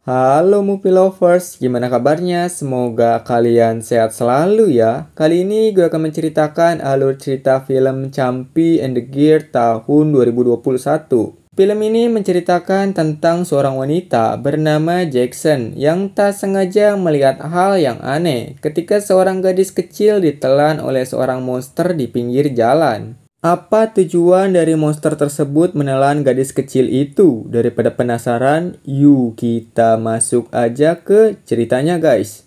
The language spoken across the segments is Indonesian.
Halo Movie Lovers, gimana kabarnya? Semoga kalian sehat selalu ya. Kali ini gue akan menceritakan alur cerita film Champi and the Gear tahun 2021. Film ini menceritakan tentang seorang wanita bernama Jackson yang tak sengaja melihat hal yang aneh ketika seorang gadis kecil ditelan oleh seorang monster di pinggir jalan. Apa tujuan dari monster tersebut menelan gadis kecil itu? Daripada penasaran, yuk kita masuk aja ke ceritanya guys.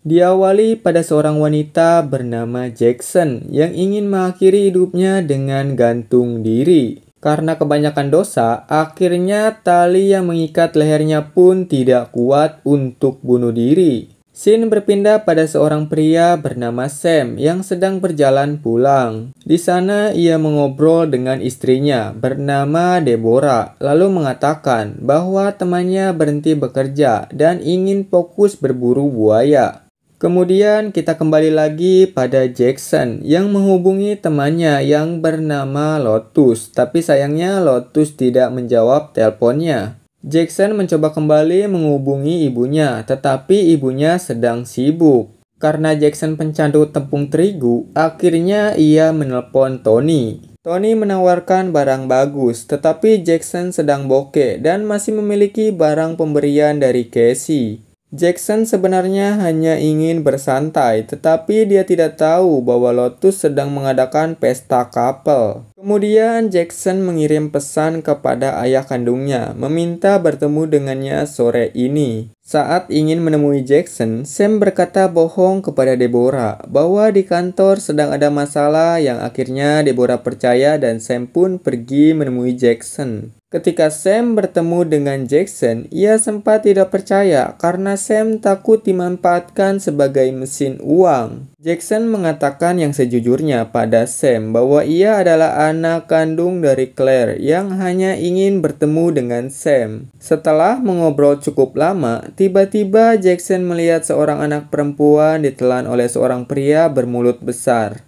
Diawali pada seorang wanita bernama Jackson yang ingin mengakhiri hidupnya dengan gantung diri. Karena kebanyakan dosa, akhirnya tali yang mengikat lehernya pun tidak kuat untuk bunuh diri. Scene berpindah pada seorang pria bernama Sam yang sedang berjalan pulang. Di sana ia mengobrol dengan istrinya bernama Deborah, lalu mengatakan bahwa temannya berhenti bekerja dan ingin fokus berburu buaya. Kemudian kita kembali lagi pada Jackson yang menghubungi temannya yang bernama Lotus, tapi sayangnya Lotus tidak menjawab teleponnya. Jackson mencoba kembali menghubungi ibunya, tetapi ibunya sedang sibuk. Karena Jackson pencandu tepung terigu, akhirnya ia menelpon Tony. Tony menawarkan barang bagus, tetapi Jackson sedang bokeh dan masih memiliki barang pemberian dari Casey. Jackson sebenarnya hanya ingin bersantai, tetapi dia tidak tahu bahwa Lotus sedang mengadakan pesta couple. Kemudian Jackson mengirim pesan kepada ayah kandungnya, meminta bertemu dengannya sore ini. Saat ingin menemui Jackson, Sam berkata bohong kepada Deborah bahwa di kantor sedang ada masalah yang akhirnya Deborah percaya dan Sam pun pergi menemui Jackson. Ketika Sam bertemu dengan Jackson, ia sempat tidak percaya karena Sam takut dimanfaatkan sebagai mesin uang. Jackson mengatakan yang sejujurnya pada Sam bahwa ia adalah anak kandung dari Claire yang hanya ingin bertemu dengan Sam. Setelah mengobrol cukup lama, tiba-tiba Jackson melihat seorang anak perempuan ditelan oleh seorang pria bermulut besar.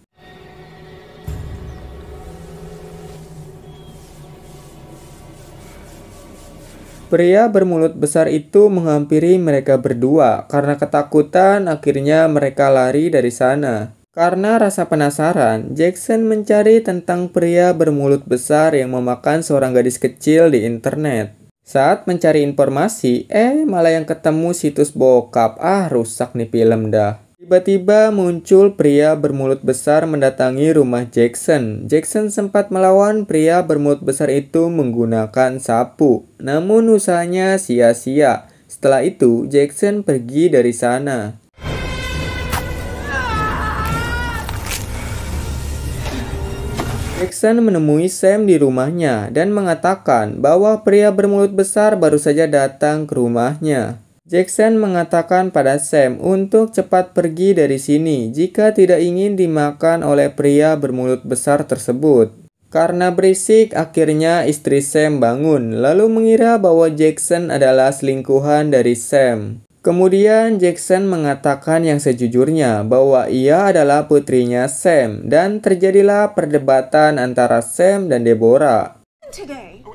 Pria bermulut besar itu menghampiri mereka berdua. Karena ketakutan, akhirnya mereka lari dari sana. Karena rasa penasaran, Jackson mencari tentang pria bermulut besar yang memakan seorang gadis kecil di internet. Saat mencari informasi, malah yang ketemu situs bokap. Rusak nih film dah. Tiba-tiba muncul pria bermulut besar mendatangi rumah Jackson. Jackson sempat melawan pria bermulut besar itu menggunakan sapu. Namun usahanya sia-sia. Setelah itu, Jackson pergi dari sana. Jackson menemui Sam di rumahnya dan mengatakan bahwa pria bermulut besar baru saja datang ke rumahnya. Jackson mengatakan pada Sam untuk cepat pergi dari sini jika tidak ingin dimakan oleh pria bermulut besar tersebut. Karena berisik, akhirnya istri Sam bangun lalu mengira bahwa Jackson adalah selingkuhan dari Sam. Kemudian Jackson mengatakan yang sejujurnya bahwa ia adalah putrinya Sam dan terjadilah perdebatan antara Sam dan Deborah.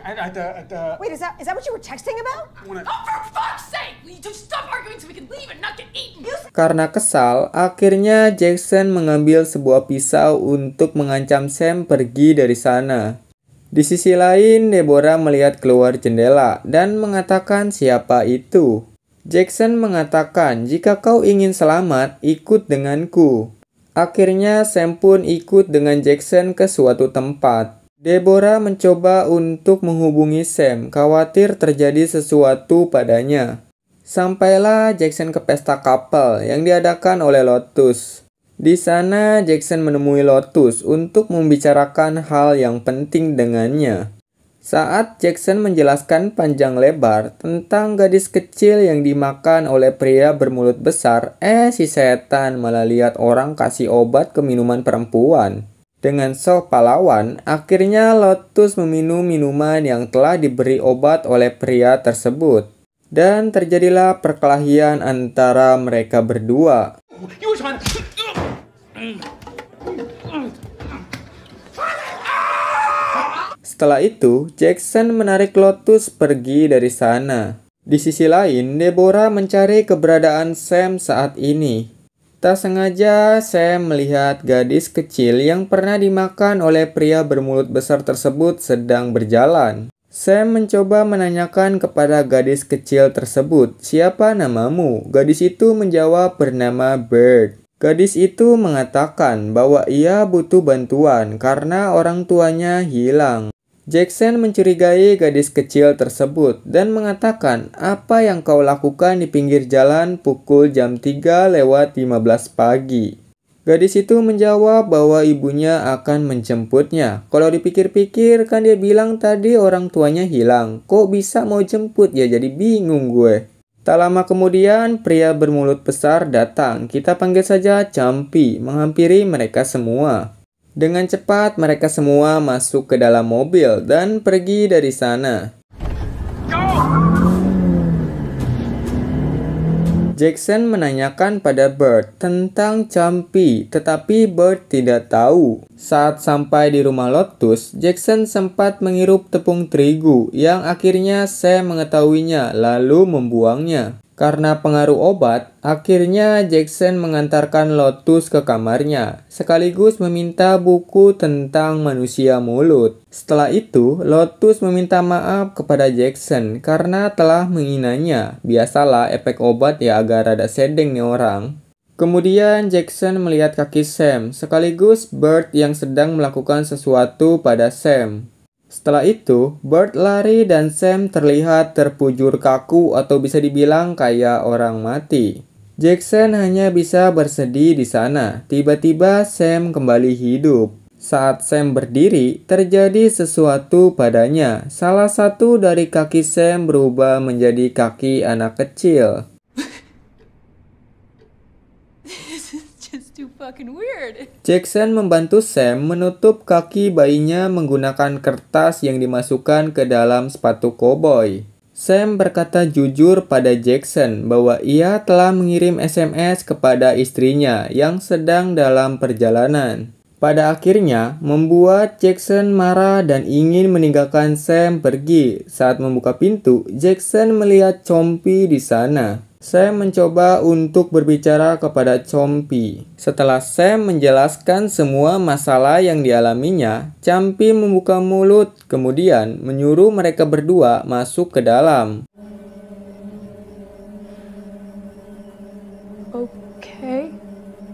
Wait, is that what you were texting about? Oh, for fuck's sake! Will you just stop arguing so we can leave and not get eaten? Karena kesal, akhirnya Jackson mengambil sebuah pisau untuk mengancam Sam pergi dari sana. Di sisi lain, Deborah melihat keluar jendela dan mengatakan siapa itu. Jackson mengatakan, jika kau ingin selamat, ikut denganku. Akhirnya Sam pun ikut dengan Jackson ke suatu tempat. Deborah mencoba untuk menghubungi Sam, khawatir terjadi sesuatu padanya. Sampailah Jackson ke pesta couple yang diadakan oleh Lotus. Di sana Jackson menemui Lotus untuk membicarakan hal yang penting dengannya. Saat Jackson menjelaskan panjang lebar tentang gadis kecil yang dimakan oleh pria bermulut besar, si setan malah lihat orang kasih obat ke minuman perempuan. Dengan shock pahlawan, akhirnya Lotus meminum minuman yang telah diberi obat oleh pria tersebut. dan terjadilah perkelahian antara mereka berdua. You were trying to... Setelah itu, Jackson menarik Lotus pergi dari sana. Di sisi lain, Deborah mencari keberadaan Sam saat ini. Tak sengaja, Sam melihat gadis kecil yang pernah dimakan oleh pria bermulut besar tersebut sedang berjalan. Sam mencoba menanyakan kepada gadis kecil tersebut, "Siapa namamu?" Gadis itu menjawab bernama Bird. Gadis itu mengatakan bahwa ia butuh bantuan karena orang tuanya hilang. Jackson mencurigai gadis kecil tersebut dan mengatakan, "Apa yang kau lakukan di pinggir jalan pukul jam 3:15 pagi?" Gadis itu menjawab bahwa ibunya akan menjemputnya. Kalau dipikir-pikir kan dia bilang tadi orang tuanya hilang. Kok bisa mau jemput ya, jadi bingung gue. Tak lama kemudian pria bermulut besar datang. Kita panggil saja Campi, menghampiri mereka semua. Dengan cepat mereka semua masuk ke dalam mobil dan pergi dari sana. Jackson menanyakan pada Bird tentang Campi, tetapi Bird tidak tahu. Saat sampai di rumah Lotus, Jackson sempat menghirup tepung terigu yang akhirnya Sam mengetahuinya lalu membuangnya. Karena pengaruh obat, akhirnya Jackson mengantarkan Lotus ke kamarnya, sekaligus meminta buku tentang manusia mulut. Setelah itu, Lotus meminta maaf kepada Jackson karena telah menghinanya. Biasalah efek obat ya, agak rada sedeng nih orang. Kemudian Jackson melihat kaki Sam, sekaligus Bird yang sedang melakukan sesuatu pada Sam. Setelah itu, Bird lari dan Sam terlihat terpujur kaku atau bisa dibilang kayak orang mati. Jackson hanya bisa bersedih di sana. Tiba-tiba Sam kembali hidup. Saat Sam berdiri, terjadi sesuatu padanya. Salah satu dari kaki Sam berubah menjadi kaki anak kecil. Jackson membantu Sam menutup kaki bayinya menggunakan kertas yang dimasukkan ke dalam sepatu koboi. Sam berkata jujur pada Jackson bahwa ia telah mengirim SMS kepada istrinya yang sedang dalam perjalanan. Pada akhirnya, membuat Jackson marah dan ingin meninggalkan Sam pergi. Saat membuka pintu, Jackson melihat Campi di sana. Sam mencoba untuk berbicara kepada Campi. Setelah Sam menjelaskan semua masalah yang dialaminya, Campi membuka mulut, kemudian menyuruh mereka berdua masuk ke dalam. Okay.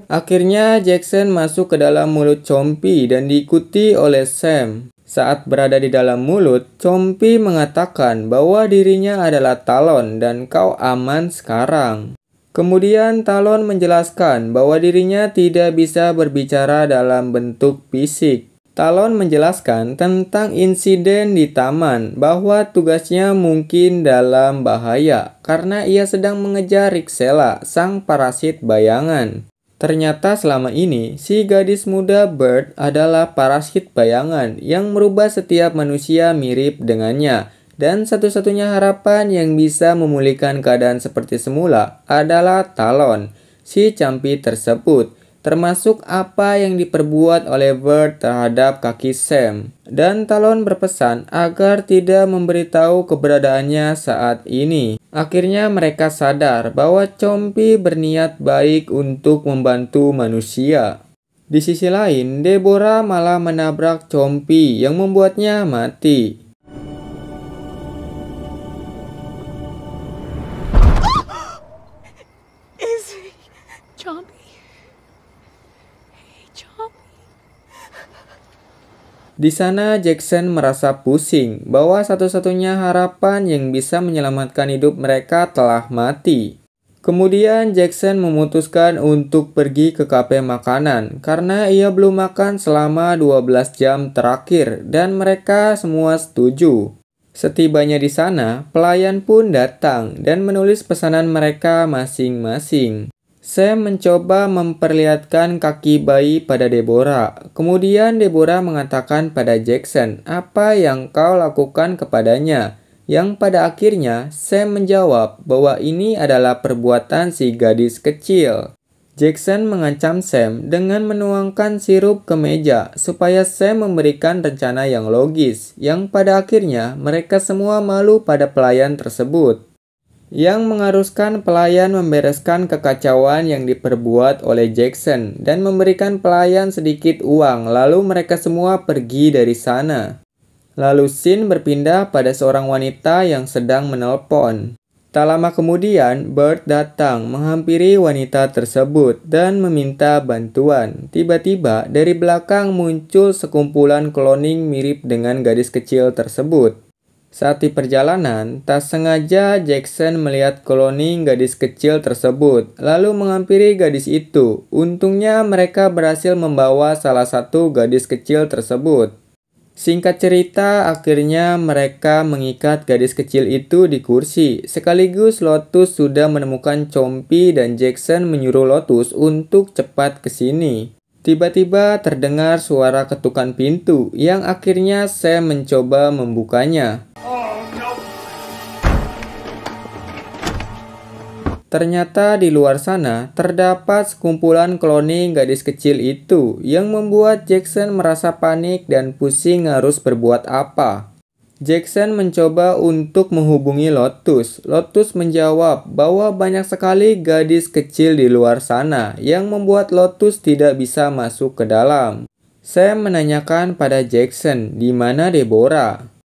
Akhirnya Jackson masuk ke dalam mulut Campi dan diikuti oleh Sam. Saat berada di dalam mulut, Campi mengatakan bahwa dirinya adalah Talon dan kau aman sekarang. Kemudian Talon menjelaskan bahwa dirinya tidak bisa berbicara dalam bentuk fisik. Talon menjelaskan tentang insiden di taman, bahwa tugasnya mungkin dalam bahaya karena ia sedang mengejar Rixella, sang parasit bayangan. Ternyata selama ini, si gadis muda Bird adalah parasit bayangan yang merubah setiap manusia mirip dengannya. Dan satu-satunya harapan yang bisa memulihkan keadaan seperti semula adalah Talon, si Campi tersebut. Termasuk apa yang diperbuat oleh Bird terhadap kaki Sam. Dan Talon berpesan agar tidak memberitahu keberadaannya saat ini. Akhirnya mereka sadar bahwa Campi berniat baik untuk membantu manusia. Di sisi lain, Deborah malah menabrak Campi yang membuatnya mati. Di sana Jackson merasa pusing bahwa satu-satunya harapan yang bisa menyelamatkan hidup mereka telah mati. Kemudian Jackson memutuskan untuk pergi ke kafe makanan karena ia belum makan selama 12 jam terakhir dan mereka semua setuju. Setibanya di sana, pelayan pun datang dan menulis pesanan mereka masing-masing. Sam mencoba memperlihatkan kaki bayi pada Deborah. Kemudian Deborah mengatakan pada Jackson, "Apa yang kau lakukan kepadanya?" Yang pada akhirnya Sam menjawab bahwa ini adalah perbuatan si gadis kecil. Jackson mengancam Sam dengan menuangkan sirup ke meja supaya Sam memberikan rencana yang logis, yang pada akhirnya mereka semua malu pada pelayan tersebut. Yang mengharuskan pelayan membereskan kekacauan yang diperbuat oleh Jackson dan memberikan pelayan sedikit uang, lalu mereka semua pergi dari sana. Lalu scene berpindah pada seorang wanita yang sedang menelpon. Tak lama kemudian, Bert datang menghampiri wanita tersebut dan meminta bantuan. Tiba-tiba dari belakang muncul sekumpulan cloning mirip dengan gadis kecil tersebut. Saat di perjalanan, tak sengaja Jackson melihat cloning gadis kecil tersebut, lalu menghampiri gadis itu. Untungnya mereka berhasil membawa salah satu gadis kecil tersebut. Singkat cerita, akhirnya mereka mengikat gadis kecil itu di kursi. Sekaligus Lotus sudah menemukan Compi dan Jackson menyuruh Lotus untuk cepat ke sini. Tiba-tiba terdengar suara ketukan pintu yang akhirnya Sam mencoba membukanya. Ternyata di luar sana terdapat sekumpulan cloning gadis kecil itu yang membuat Jackson merasa panik dan pusing harus berbuat apa. Jackson mencoba untuk menghubungi Lotus. Lotus menjawab bahwa banyak sekali gadis kecil di luar sana yang membuat Lotus tidak bisa masuk ke dalam. Sam menanyakan pada Jackson di mana Deborah.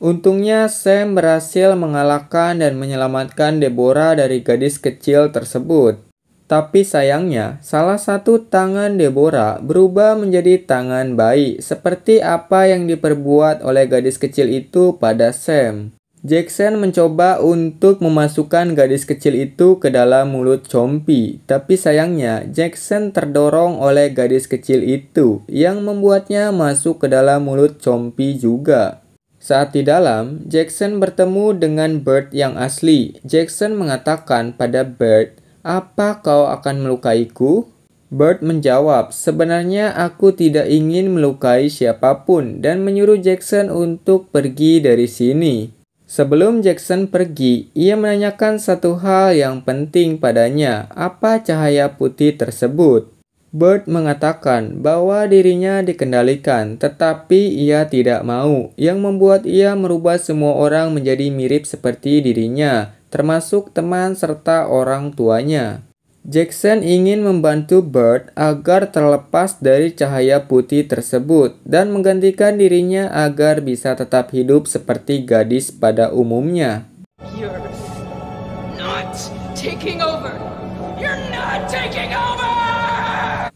Untungnya Sam berhasil mengalahkan dan menyelamatkan Deborah dari gadis kecil tersebut. Tapi sayangnya, salah satu tangan Deborah berubah menjadi tangan bayi, seperti apa yang diperbuat oleh gadis kecil itu pada Sam. Jackson mencoba untuk memasukkan gadis kecil itu ke dalam mulut Compi, tapi sayangnya Jackson terdorong oleh gadis kecil itu, yang membuatnya masuk ke dalam mulut Compi juga. Saat di dalam, Jackson bertemu dengan Bert yang asli. Jackson mengatakan pada Bert, "Apa kau akan melukaiku?" Bert menjawab, "Sebenarnya aku tidak ingin melukai siapapun," dan menyuruh Jackson untuk pergi dari sini. Sebelum Jackson pergi, ia menanyakan satu hal yang penting padanya, apa cahaya putih tersebut. Bert mengatakan bahwa dirinya dikendalikan, tetapi ia tidak mau, yang membuat ia merubah semua orang menjadi mirip seperti dirinya, termasuk teman serta orang tuanya. Jackson ingin membantu Bert agar terlepas dari cahaya putih tersebut dan menggantikan dirinya agar bisa tetap hidup seperti gadis pada umumnya. You're not taking over. You're not taking over!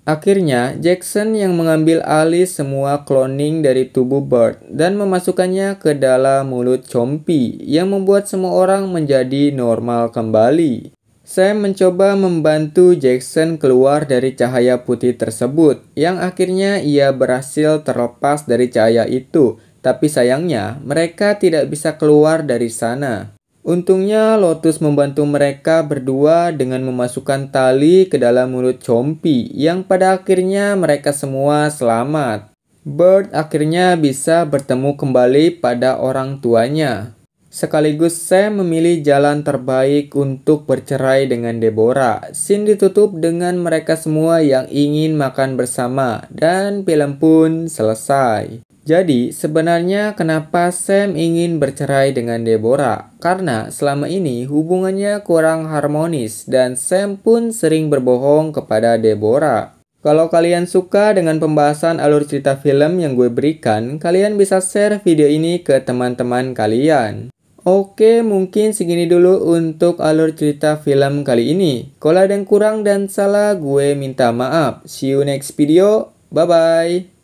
Akhirnya, Jackson yang mengambil alih semua cloning dari tubuh Bert dan memasukkannya ke dalam mulut Compi yang membuat semua orang menjadi normal kembali. Sam mencoba membantu Jackson keluar dari cahaya putih tersebut, yang akhirnya ia berhasil terlepas dari cahaya itu, tapi sayangnya mereka tidak bisa keluar dari sana. Untungnya Lotus membantu mereka berdua dengan memasukkan tali ke dalam mulut Compi, yang pada akhirnya mereka semua selamat. Bert akhirnya bisa bertemu kembali pada orang tuanya. Sekaligus Sam memilih jalan terbaik untuk bercerai dengan Deborah. Scene ditutup dengan mereka semua yang ingin makan bersama, dan film pun selesai. Jadi, sebenarnya kenapa Sam ingin bercerai dengan Deborah? Karena selama ini hubungannya kurang harmonis dan Sam pun sering berbohong kepada Deborah. Kalau kalian suka dengan pembahasan alur cerita film yang gue berikan, kalian bisa share video ini ke teman-teman kalian. Oke, mungkin segini dulu untuk alur cerita film kali ini. Kalau ada yang kurang dan salah, gue minta maaf. See you next video. Bye-bye.